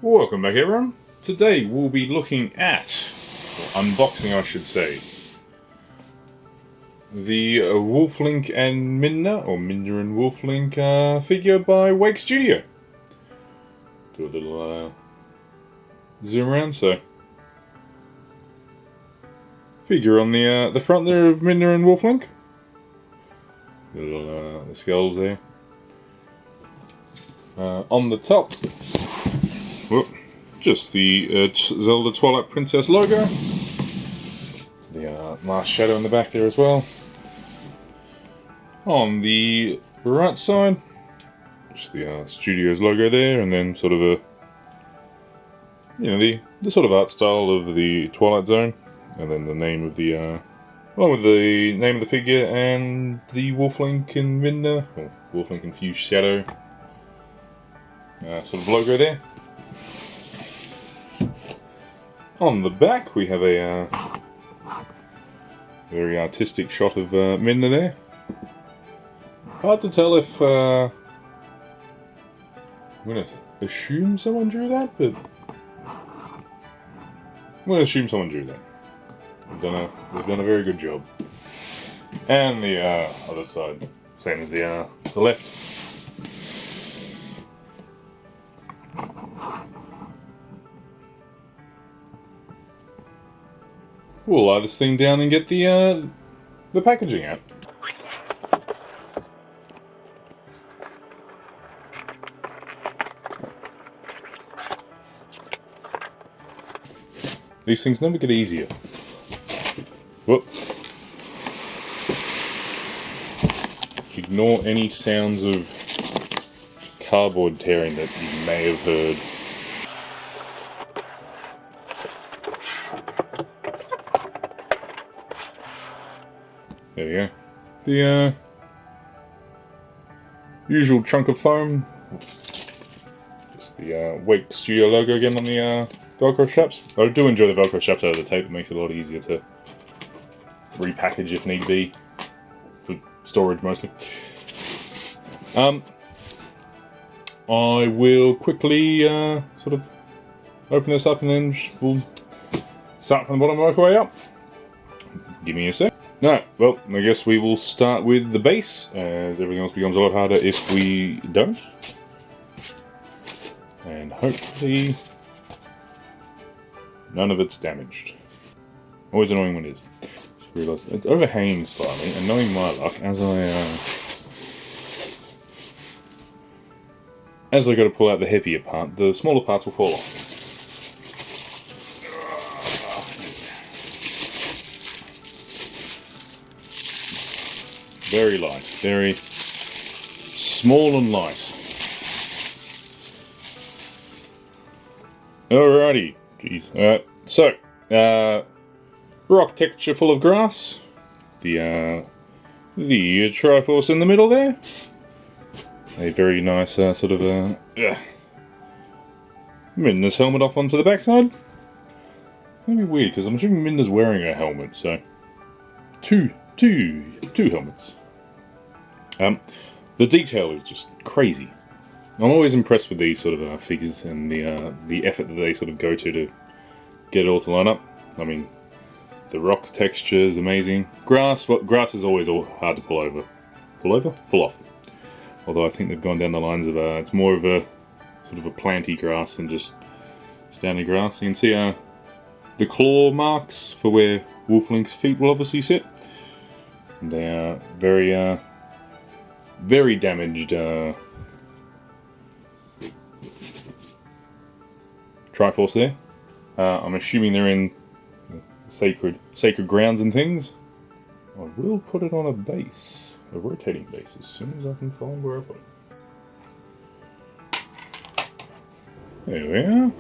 Welcome back everyone. Today we'll be looking at, or unboxing I should say, the Wolf Link and Midna, or Midna and Wolf Link figure by Wake Studio. Do a little zoom around, so figure on the front there of Midna and Wolf Link. Little the skulls there. On the top, whoop, just the Zelda Twilight Princess logo. The last shadow in the back there as well. On the right side, just the studio's logo there, and then sort of a, you know, the sort of art style of the Twilight Zone, and then the name of the, along with the name of the figure and the Wolf Link and Midna, or Wolf Link Infused Shadow, sort of logo there. On the back we have a very artistic shot of Midna there. Hard to tell if I'm going to assume someone drew that, but I'm going to assume someone drew that. They've done a very good job. And the other side, same as the left. We'll lie this thing down and get the packaging out. These things never get easier. Whoop. Ignore any sounds of cardboard tearing that you may have heard. There we go. The usual chunk of foam. Just the Wake Studio logo again on the Velcro straps. I do enjoy the Velcro straps over the tape. It makes it a lot easier to repackage if need be. For storage mostly. I will quickly sort of open this up and then we'll start from the bottom and work our way up. Give me a sec. Alright, well, I guess we will start with the base, as everything else becomes a lot harder if we don't. And hopefully none of it's damaged. Always annoying when it is. Just realised it's overhanging slightly, and knowing my luck, as I go to pull out the heavier part, the smaller parts will fall off. Very light, very small and light. Alrighty, jeez. So, rock texture full of grass. The Triforce in the middle there. A very nice sort of Midna's helmet off onto the backside. That'd be weird because I'm assuming Midna's wearing a helmet, so two helmets. The detail is just crazy. I'm always impressed with these sort of figures and the effort that they sort of go to get it all to line up. I mean, the rock texture is amazing. Grass is always hard to pull over. Pull off. Although I think they've gone down the lines of it's more of a sort of a planty grass than just standard grass. You can see the claw marks for where Wolf Link's feet will obviously sit. And they are very damaged Triforce there. I'm assuming they're in sacred grounds and things. I will put it on a rotating base, as soon as I can find where I put it. There we are.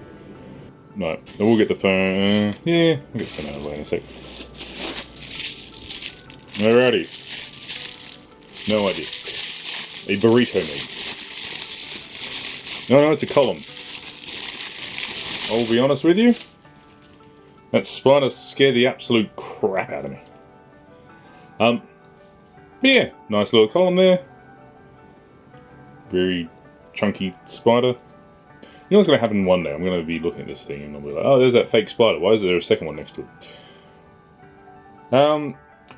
No, we'll get the phone. Yeah, we'll get the phone out of the way in a sec. Alrighty. No idea. A burrito maybe. No, it's a column. I'll be honest with you. That spider scared the absolute crap out of me. But yeah, nice little column there. Very chunky spider. know what's going to happen one day? I'm going to be looking at this thing and I'll be like, oh, there's that fake spider. Why is there a second one next to it?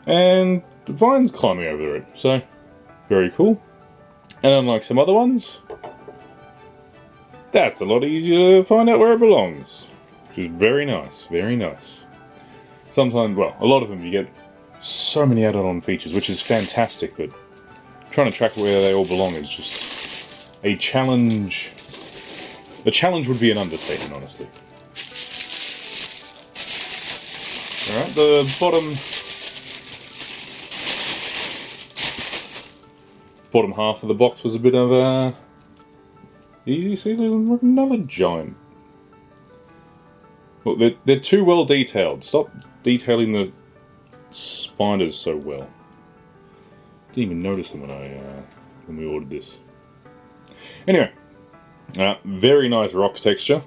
And the vine's climbing over it, so very cool. And unlike some other ones, that's a lot easier to find out where it belongs. Which is very nice, very nice. Sometimes, well, a lot of them you get so many added-on features, which is fantastic, but trying to track where they all belong is just a challenge. A challenge would be an understatement, honestly. Alright, the bottom half of the box was a bit of easy. See, there's another giant. Look, they're too well detailed. Stop detailing the spiders so well. Didn't even notice them when we ordered this. Anyway, very nice rock texture.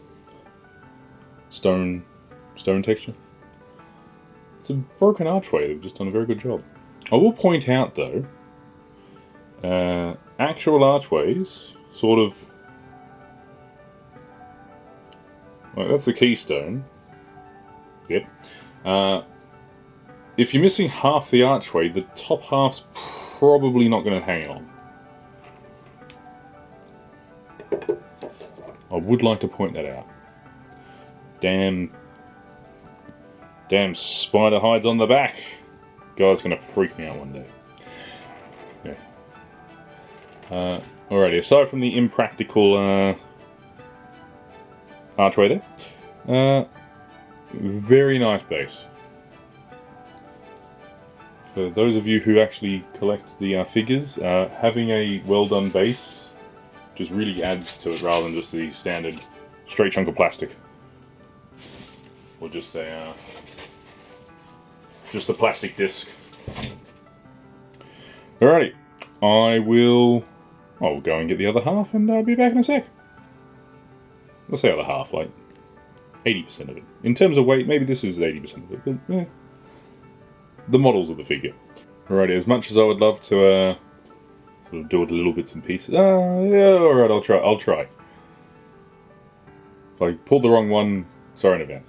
Stone texture. It's a broken archway. They've just done a very good job. I will point out though, actual archways sort of. Well, that's the keystone. Yep. If you're missing half the archway, the top half's probably not going to hang on. I would like to point that out. Damn spider hides on the back. Guy's going to freak me out one day. Yeah. Alrighty, aside from the impractical archway there, very nice base. For those of you who actually collect the figures, having a well done base just really adds to it rather than just the standard straight chunk of plastic. Or just a plastic disc. Alrighty, I'll go and get the other half and I'll be back in a sec. Let's say other half, like 80% of it. In terms of weight, maybe this is 80% of it, but yeah. The models of the figure. Alrighty, as much as I would love to sort of do it little bits and pieces. Yeah, alright, I'll try. If I pulled the wrong one, sorry in advance.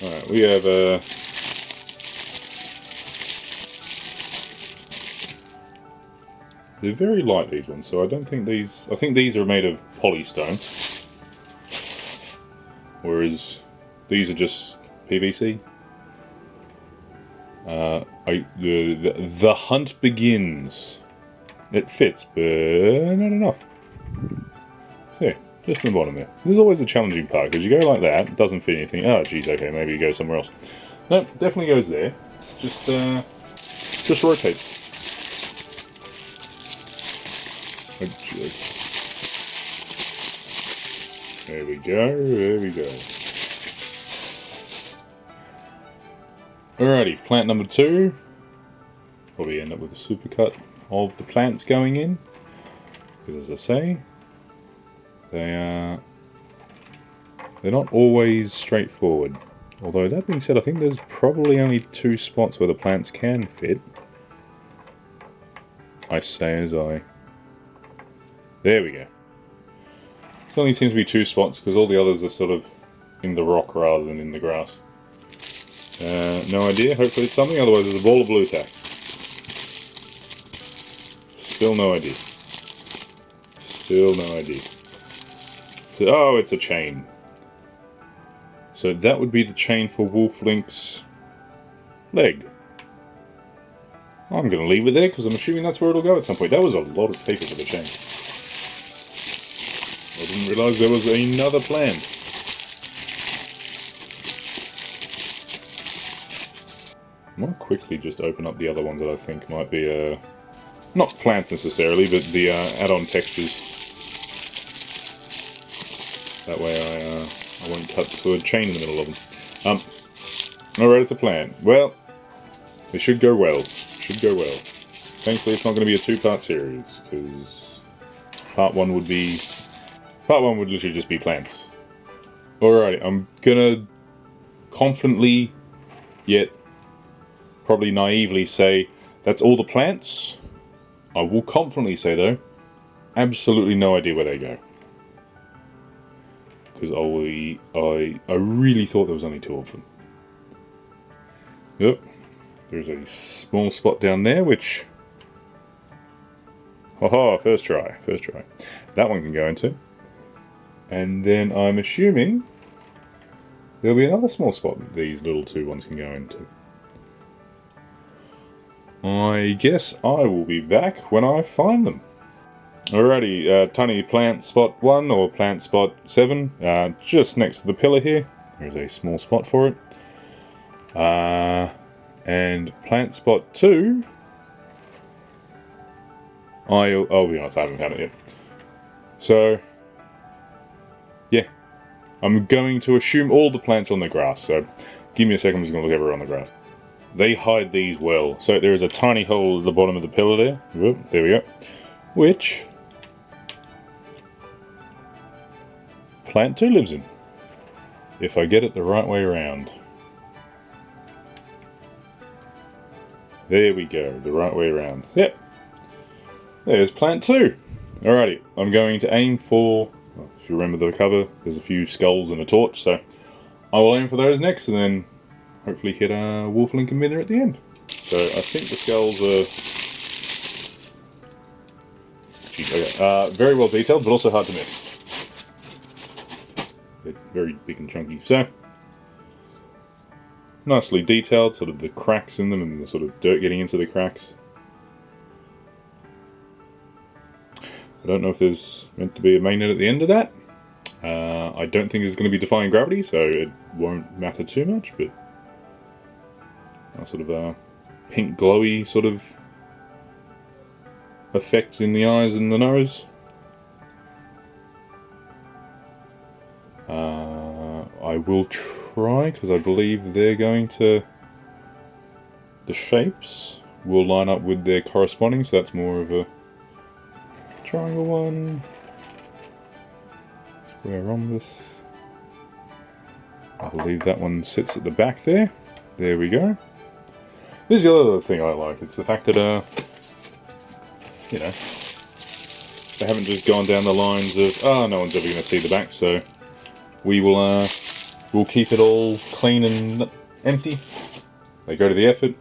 Alright, we have they're very light, these ones, so I don't think these... I think these are made of polystone. Whereas these are just PVC. The hunt begins. It fits, but not enough. So yeah, just in the bottom there. This is always a challenging part, because you go like that, it doesn't fit anything. Oh geez, okay, maybe you go somewhere else. No, definitely goes there. Just rotates. There we go, there we go. Alrighty, plant number 2. Probably end up with a supercut of the plants going in. Because as I say, they're not always straightforward. Although that being said, I think there's probably only 2 spots where the plants can fit. I say as I... There we go. It only seems to be 2 spots because all the others are sort of in the rock rather than in the grass. No idea. Hopefully it's something. Otherwise there's a ball of blue tack. Still no idea. Still no idea. So, oh, it's a chain. So that would be the chain for Wolf Link's leg. I'm going to leave it there because I'm assuming that's where it'll go at some point. That was a lot of paper for the chain. I didn't realise there was another plan. I might quickly just open up the other ones that I think might be, not plants necessarily, but the add-on textures. That way I won't cut to a chain in the middle of them. Alright, it's a plan. Well, it should go well. Should go well. Thankfully it's not going to be a 2-part series, because part 1 would literally just be plants. Alright, I'm gonna confidently, yet probably naively say that's all the plants. I will confidently say though, absolutely no idea where they go. Because I really thought there was only 2 of them. Yep. There's a small spot down there, which... Haha, first try. That one can go into. And then I'm assuming there'll be another small spot that these little 2 ones can go into. I guess I will be back when I find them. Alrighty, tiny plant spot 1 or plant spot 7, just next to the pillar here. There's a small spot for it. And plant spot 2, I'll be honest, I haven't found it yet. So, yeah, I'm going to assume all the plants are on the grass. So, give me a second, I'm just going to look everywhere on the grass. They hide these well. So there is a tiny hole at the bottom of the pillar there. Whoop, there we go. Which plant 2 lives in. If I get it the right way around. There we go, the right way around. Yep. There's plant 2. Alrighty, I'm going to aim for, well, if you remember the cover, there's a few skulls and a torch, so I will aim for those next and then hopefully hit Wolf Link and Midna at the end. So I think the skulls are... Geez, okay. Very well detailed, but also hard to miss. They're very big and chunky. So, nicely detailed, sort of the cracks in them and the sort of dirt getting into the cracks. I don't know if there's meant to be a magnet at the end of that. I don't think it's going to be defying gravity, so it won't matter too much, but sort of a pink glowy sort of effect in the eyes and the nose. I will try, because I believe they're going to... The shapes will line up with their corresponding, so that's more of a triangle one, square rhombus. I believe that one sits at the back there. There we go. This is the other thing I like. It's the fact that, you know, they haven't just gone down the lines of, oh, no one's ever going to see the back, so we will, we'll keep it all clean and empty. They go to the effort.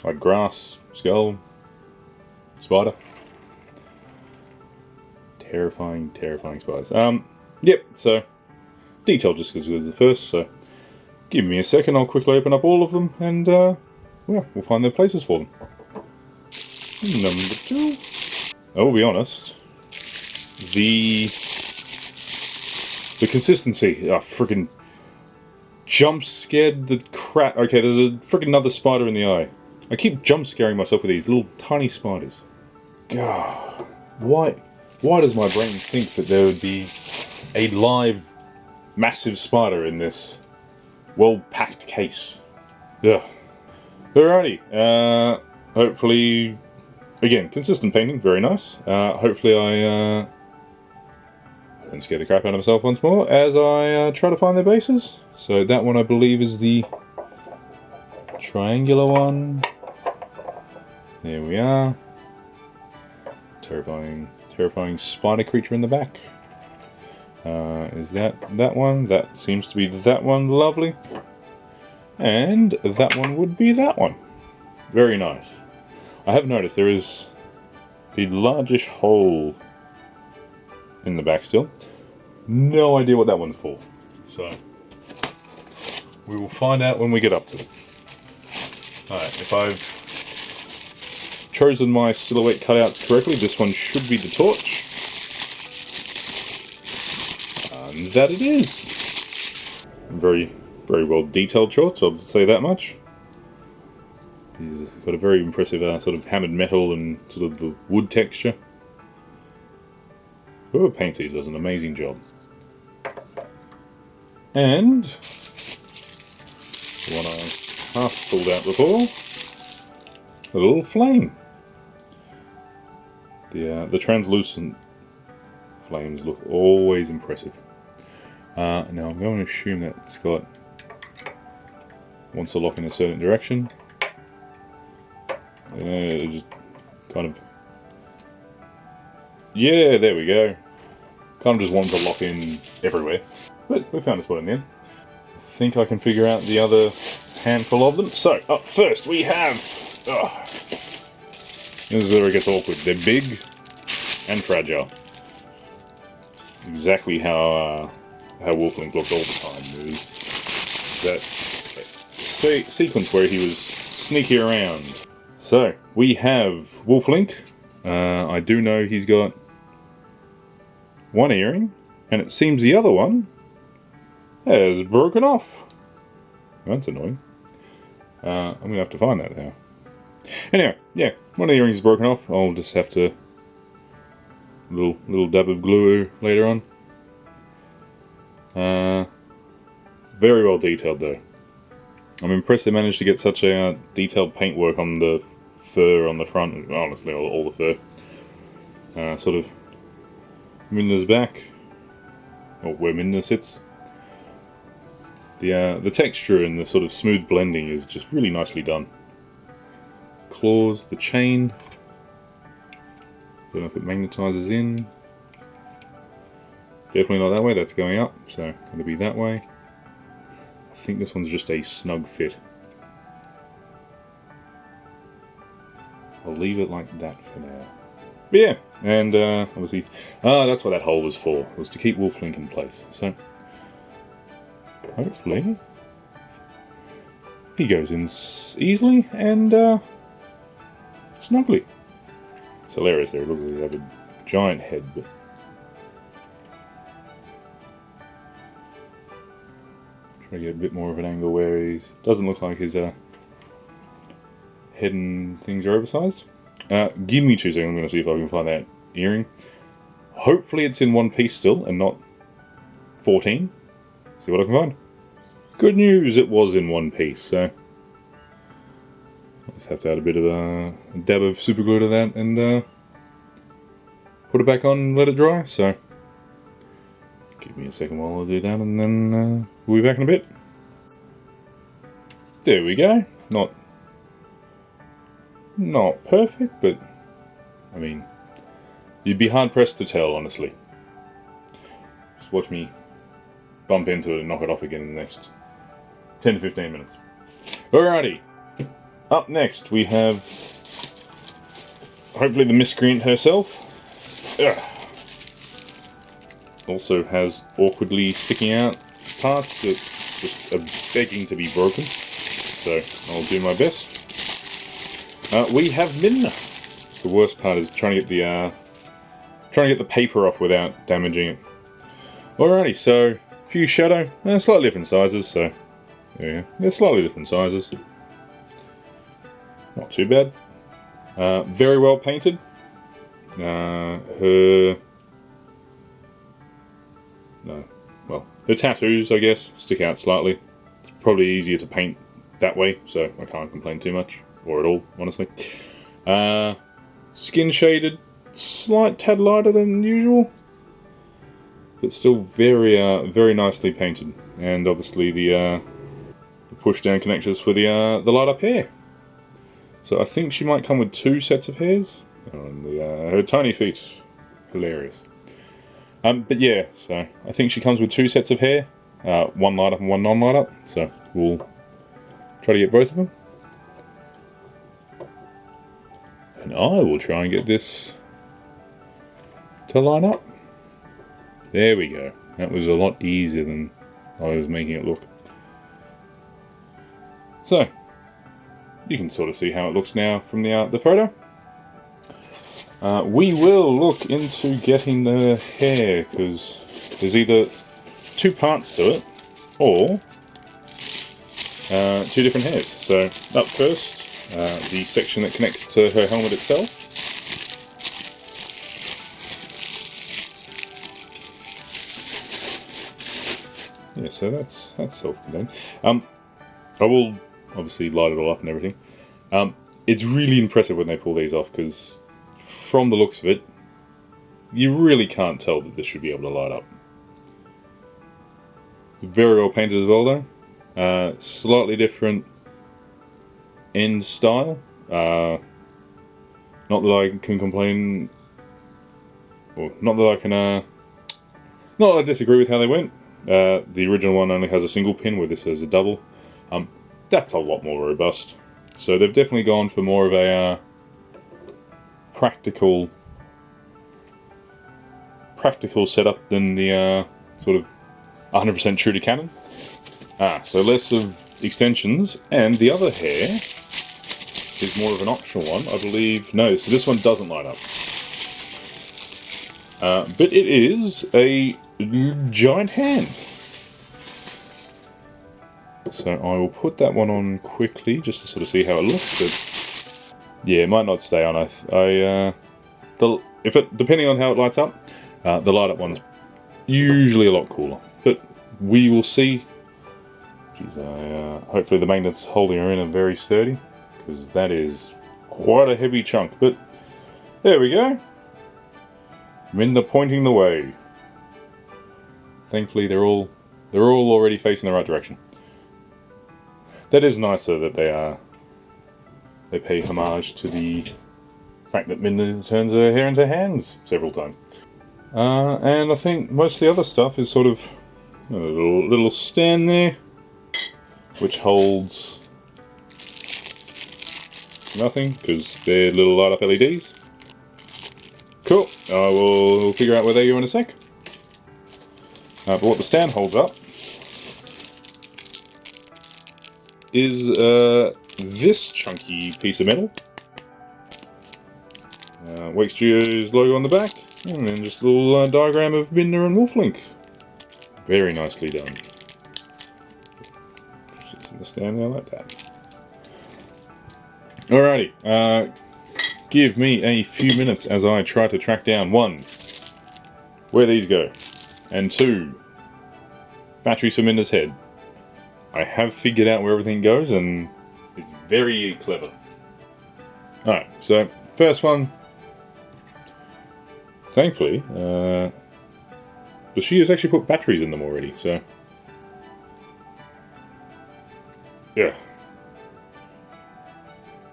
Like grass, skull, spider. Terrifying, terrifying spiders. Yep, so, detail just because it was the first, so give me a second, I'll quickly open up all of them, and, yeah, we'll find their places for them. Number 2. I will be honest, the consistency, friggin' jump scared the crap. Okay, there's a friggin' another spider in the eye. I keep jump scaring myself with these little tiny spiders. God, why does my brain think that there would be a live, massive spider in this well-packed case? Yeah. Alrighty. Hopefully, again, consistent painting, very nice. Hopefully I don't scare the crap out of myself once more as I try to find their bases. So that one I believe is the triangular one. There we are. Terrifying, terrifying spider creature in the back. Is that one? That seems to be that one. Lovely. And that one would be that one. Very nice. I have noticed there is a largish hole in the back still. No idea what that one's for. So, we will find out when we get up to it. Alright, if I've chosen my silhouette cutouts correctly, this one should be the torch. And that it is. Very, very well detailed shot, I'll say that much. He's got a very impressive sort of hammered metal and sort of the wood texture. Whoever paints these does an amazing job. And the one I half pulled out before, a little flame. The translucent flames look always impressive. Now I'm going to assume that it's got, wants to lock in a certain direction. It just kind of Yeah, there we go. Kind of just wanted to lock in everywhere. But we found a spot in the end. I think I can figure out the other handful of them. So, up first we have... this is where it gets awkward. They're big and fragile. Exactly how Wolf Link looked all the time. It was that sequence where he was sneaky around. So, we have Wolf Link. I do know he's got one earring, and it seems the other one has broken off. That's annoying. I'm going to have to find that now. Anyway, yeah, one of the earrings is broken off. I'll just have to... little dab of glue later on. Very well detailed though. I'm impressed they managed to get such a detailed paintwork on the fur on the front. Honestly, all the fur. Sort of Midna's back, or where Midna sits. The texture and the sort of smooth blending is just really nicely done. Claws, the chain. Don't know if it magnetizes in. Definitely not that way, that's going up, so it'll be that way. I think this one's just a snug fit. I'll leave it like that for now. But yeah, and obviously, that's what that hole was for, was to keep Wolf Link in place. So, hopefully, he goes in easily and snugly. It's hilarious there, it looks like they have a giant head, but... try to get a bit more of an angle where he doesn't look like his head and things are oversized. Give me 2 seconds, I'm going to see if I can find that earring. Hopefully it's in one piece still, and not 14. See what I can find. Good news, it was in one piece, so... I'll just have to add a bit of a dab of super glue to that, and put it back on and let it dry, so... Give me a second while I do that, and then we'll be back in a bit. There we go. Not perfect, but I mean, you'd be hard pressed to tell, honestly. Just watch me bump into it and knock it off again in the next 10 to 15 minutes. Alrighty. Up next we have hopefully the miscreant herself. Ugh. Also has awkwardly sticking out parts that just are begging to be broken. So I'll do my best. We have Midna. The worst part is trying to get the paper off without damaging it. Alrighty, so a few shadow, slightly different sizes. So yeah, they're slightly different sizes. Not too bad. Very well painted. Her tattoos, I guess, stick out slightly. It's probably easier to paint that way, so I can't complain too much, or at all, honestly. Skin shaded, slight tad lighter than usual, but still very nicely painted. And obviously the push down connectors for the light up hair. So I think she might come with 2 sets of hairs. And her tiny feet, hilarious. But yeah, so I think she comes with 2 sets of hair, one light up and one non-light up. So we'll try to get both of them. And I will try and get this to line up. There we go. That was a lot easier than I was making it look. So, you can sort of see how it looks now from the photo. We will look into getting the hair, because there's either 2 parts to it, or 2 different hairs. So, up first, the section that connects to her helmet itself. Yeah, so that's self-contained. I will obviously light it all up and everything. It's really impressive when they pull these off, because from the looks of it, you really can't tell that this should be able to light up. Very well painted as well though. Slightly different end style. Not that I can complain Or not that I can, not that I disagree with how they went. The original one only has a single pin, where this has a double. That's a lot more robust. So they've definitely gone for more of a practical setup than the sort of 100% true to canon. So less of extensions, and the other hair is more of an optional one, I believe. No, so this one doesn't light up. But it is a giant hand. So I will put that one on quickly just to sort of see how it looks. But yeah, it might not stay on. Depending on how it lights up, the light up one's usually a lot cooler. But we will see. Jeez, hopefully the magnets holding her in are very sturdy, because that is quite a heavy chunk. But there we go. Midna pointing the way. Thankfully, they're all already facing the right direction. That is nice, though, that they pay homage to the fact that Midna turns her hair into hands several times. And I think most of the other stuff is sort of a little stand there, which holds nothing, because they're little light up LEDs. Cool. I will figure out where they go in a sec. But what the stand holds up is this chunky piece of metal. Wake Studios logo on the back, and then just a little diagram of Midna and Wolf Link. Very nicely done. Just in the stand there like that. Alrighty. Give me a few minutes as I try to track down 1, where these go, and 2, batteries for Midna's head. I have figured out where everything goes, and it's very clever. Alright, so first one, thankfully, she has actually put batteries in them already, so yeah.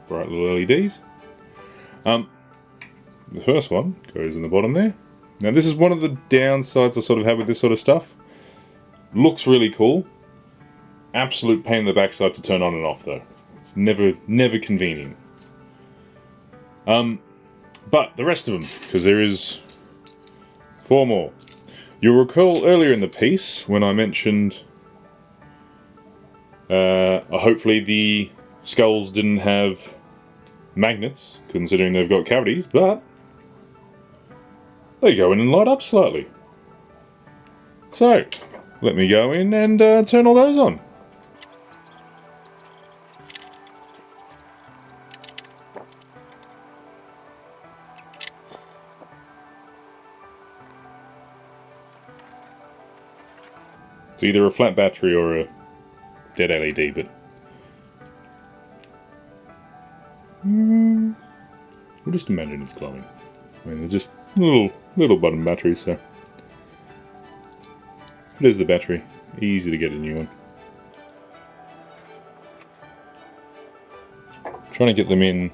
Bright little LEDs. The first one goes in the bottom there. Now this is one of the downsides I sort of have with this sort of stuff. Looks really cool. Absolute pain in the backside to turn on and off, though. It's never convenient. But the rest of them, because there is 4 more. You'll recall earlier in the piece when I mentioned hopefully the skulls didn't have magnets, considering they've got cavities, but they go in and light up slightly. So, let me go in and turn all those on. It's either a flat battery or a dead LED, but we'll just imagine it's glowing. I mean, they're just little button batteries, so there's the battery. Easy to get a new one. Trying to get them in.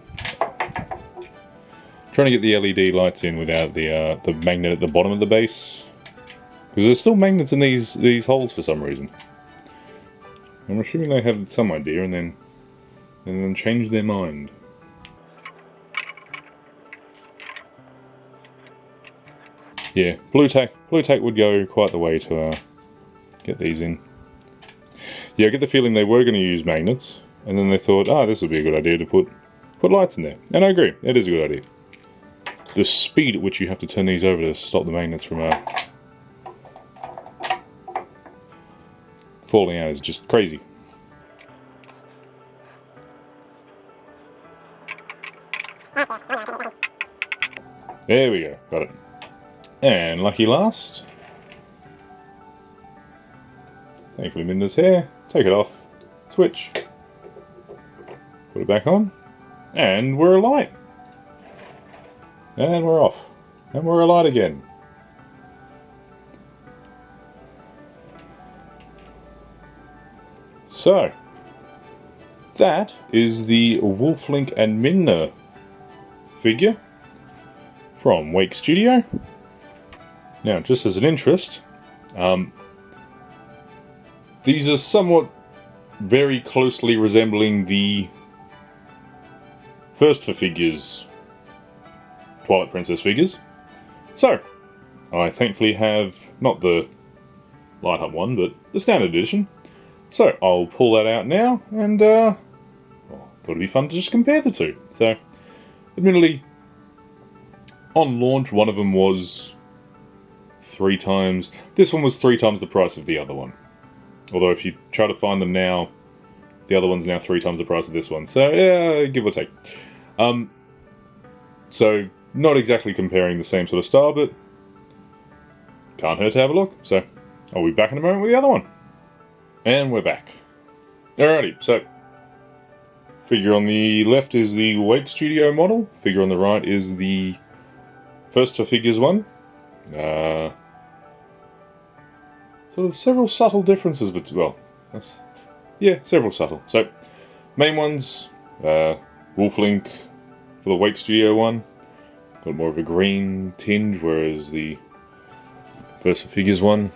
Trying to get the LED lights in without the magnet at the bottom of the base, because there's still magnets in these holes for some reason. I'm assuming they have some idea and then change their mind. Yeah, blue tack would go quite the way to get these in. Yeah, I get the feeling they were going to use magnets, and then they thought, this would be a good idea to put lights in there. And I agree, it is a good idea. The speed at which you have to turn these over to stop the magnets from falling out is just crazy. There we go, got it. And lucky last. Thankfully Midna's hair. Take it off. Switch. Put it back on. And we're alight. And we're off. And we're alight again. So, that is the Wolf Link and Midna figure from Wake Studio. Now, just as an interest, these are somewhat very closely resembling the first for figures Twilight Princess figures. So, I thankfully have not the light up one, but the standard edition. So, I'll pull that out now, and thought it'd be fun to just compare the two. So, admittedly, on launch, one of them was 3 times. This one was 3 times the price of the other one. Although, if you try to find them now, the other one's now 3 times the price of this one. So, yeah, give or take. So, not exactly comparing the same sort of style, but can't hurt to have a look. So, I'll be back in a moment with the other one. And we're back. Alrighty, so figure on the left is the Wake Studio model. Figure on the right is the first for figures one. Sort of several subtle differences, but well, several subtle. So, main ones, Wolf Link for the Wake Studio one. Got more of a green tinge, whereas the first for figures one,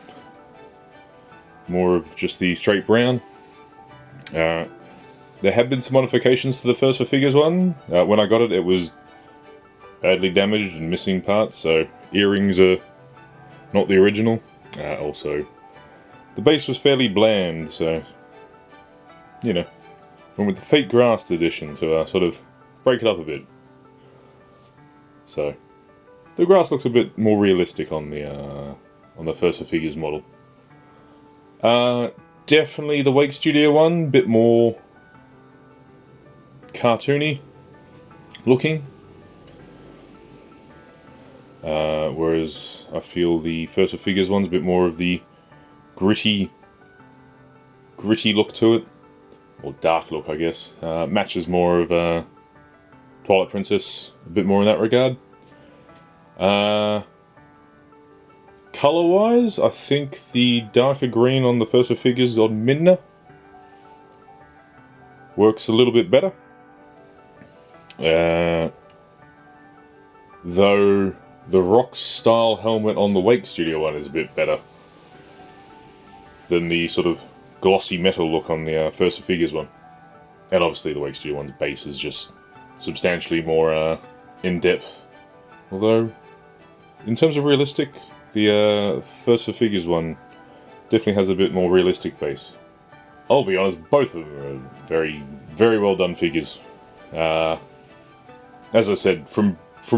more of just the straight brown. There have been some modifications to the first for figures one. When I got it, it was badly damaged and missing parts, so earrings are not the original. Also, the base was fairly bland, so, you know, went with the fake grass edition to sort of break it up a bit. So, the grass looks a bit more realistic on the first for figures model. Definitely the Wake Studio one, bit more cartoony looking. Whereas I feel the first for figures one's a bit more of the gritty look to it, or dark look, I guess. Matches more of Twilight Princess a bit more in that regard. Color-wise, I think the darker green on the first for figures on Midna works a little bit better. Though the rock style helmet on the Wake Studio one is a bit better than the sort of glossy metal look on the first for figures one. And obviously the Wake Studio one's base is just substantially more in-depth. Although, in terms of realistic, the first for figures one definitely has a bit more realistic base. I'll be honest, both of them are very, very well done figures. As I said, from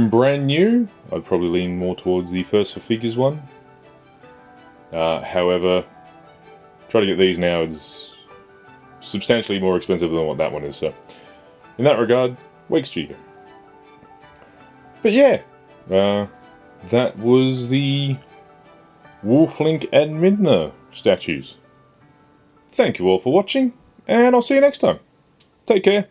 brand new, I'd probably lean more towards the first for figures one. However, try to get these now is substantially more expensive than what that one is. So, in that regard, Wake Studio. But yeah, that was the Wolf Link and Midna statues. Thank you all for watching, and I'll see you next time. Take care.